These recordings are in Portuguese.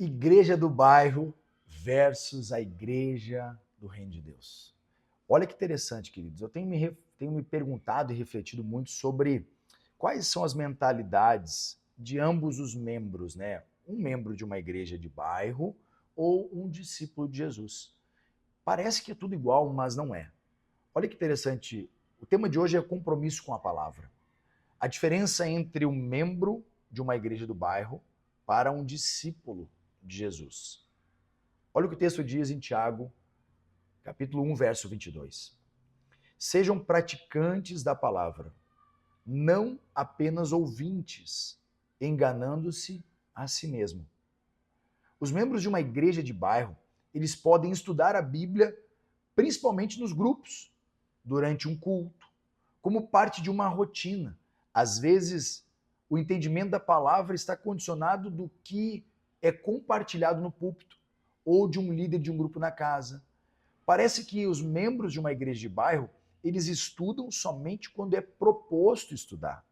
Igreja do bairro versus a igreja do reino de Deus. Olha que interessante, queridos. Eu tenho me perguntado e refletido muito sobre quais são as mentalidades de ambos os membros, né? Um membro de uma igreja de bairro ou um discípulo de Jesus. Parece que é tudo igual, mas não é. Olha que interessante. O tema de hoje é compromisso com a palavra. A diferença entre um membro de uma igreja do bairro para um discípulo de Jesus. Olha o que o texto diz em Tiago, capítulo 1, verso 22. Sejam praticantes da palavra, não apenas ouvintes, enganando-se a si mesmo. Os membros de uma igreja de bairro, eles podem estudar a Bíblia, principalmente nos grupos, durante um culto, como parte de uma rotina. Às vezes, o entendimento da palavra está condicionado do que é compartilhado no púlpito ou de um líder de um grupo na casa. Parece que os membros de uma igreja de bairro, eles estudam somente quando é proposto estudar.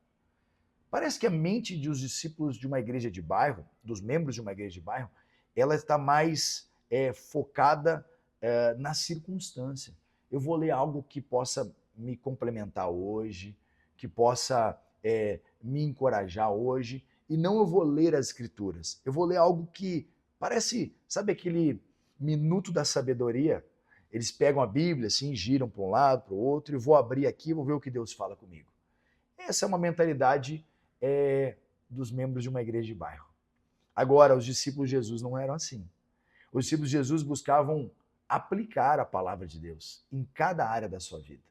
Parece que a mente dos discípulos de uma igreja de bairro, dos membros de uma igreja de bairro, ela está mais focada na circunstância. Eu vou ler algo que possa me complementar hoje, que possa me encorajar hoje, e não eu vou ler as escrituras. Eu vou ler algo que parece, sabe aquele minuto da sabedoria? Eles pegam a Bíblia, assim, giram para um lado, para o outro, e vou abrir aqui e vou ver o que Deus fala comigo. Essa é uma mentalidade dos membros de uma igreja de bairro. Agora, os discípulos de Jesus não eram assim. Os discípulos de Jesus buscavam aplicar a palavra de Deus em cada área da sua vida.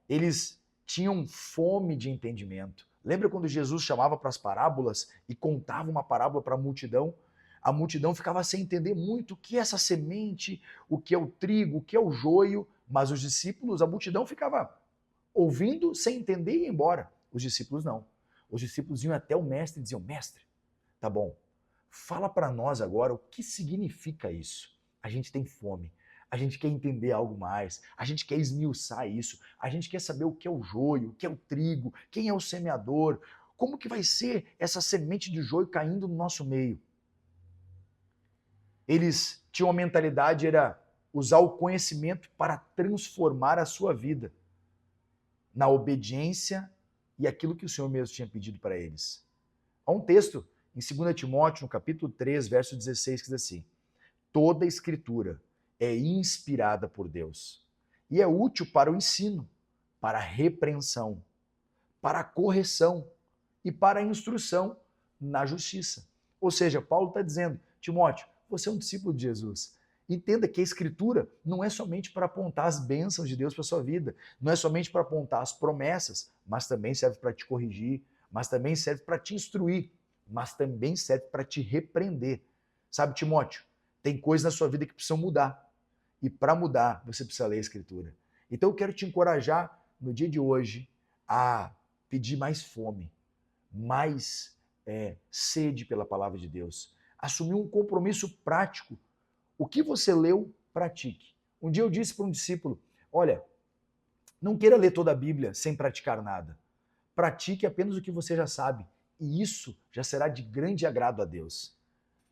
Eles tinham fome de entendimento. Lembra quando Jesus chamava para as parábolas e contava uma parábola para a multidão? A multidão ficava sem entender muito o que é essa semente, o que é o trigo, o que é o joio, mas os discípulos, a multidão ficava ouvindo sem entender e ia embora. Os discípulos não. Os discípulos iam até o mestre e diziam: mestre, tá bom, fala para nós agora o que significa isso. A gente tem fome, a gente quer entender algo mais, a gente quer esmiuçar isso, a gente quer saber o que é o joio, o que é o trigo, quem é o semeador, como que vai ser essa semente de joio caindo no nosso meio. Eles tinham a mentalidade, era usar o conhecimento para transformar a sua vida na obediência e aquilo que o Senhor mesmo tinha pedido para eles. Há um texto em 2 Timóteo, no capítulo 3, verso 16, que diz assim: toda a escritura é inspirada por Deus e é útil para o ensino, para a repreensão, para a correção e para a instrução na justiça. Ou seja, Paulo está dizendo: Timóteo, você é um discípulo de Jesus. Entenda que a escritura não é somente para apontar as bênçãos de Deus para a sua vida, não é somente para apontar as promessas, mas também serve para te corrigir, mas também serve para te instruir, mas também serve para te repreender. Sabe, Timóteo, tem coisas na sua vida que precisam mudar. E para mudar, você precisa ler a escritura. Então eu quero te encorajar no dia de hoje a pedir mais fome, mais sede pela palavra de Deus. Assumir um compromisso prático. O que você leu, pratique. Um dia eu disse para um discípulo: olha, não queira ler toda a Bíblia sem praticar nada. Pratique apenas o que você já sabe. E isso já será de grande agrado a Deus.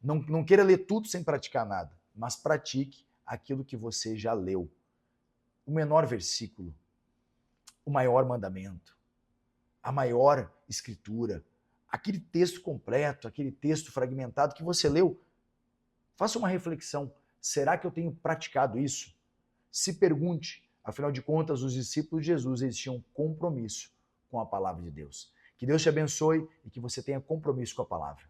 Não queira ler tudo sem praticar nada, mas pratique aquilo que você já leu. O menor versículo, o maior mandamento, a maior escritura, aquele texto completo, aquele texto fragmentado que você leu. Faça uma reflexão. Será que eu tenho praticado isso? Se pergunte. Afinal de contas, os discípulos de Jesus, eles tinham compromisso com a palavra de Deus. Que Deus te abençoe e que você tenha compromisso com a palavra.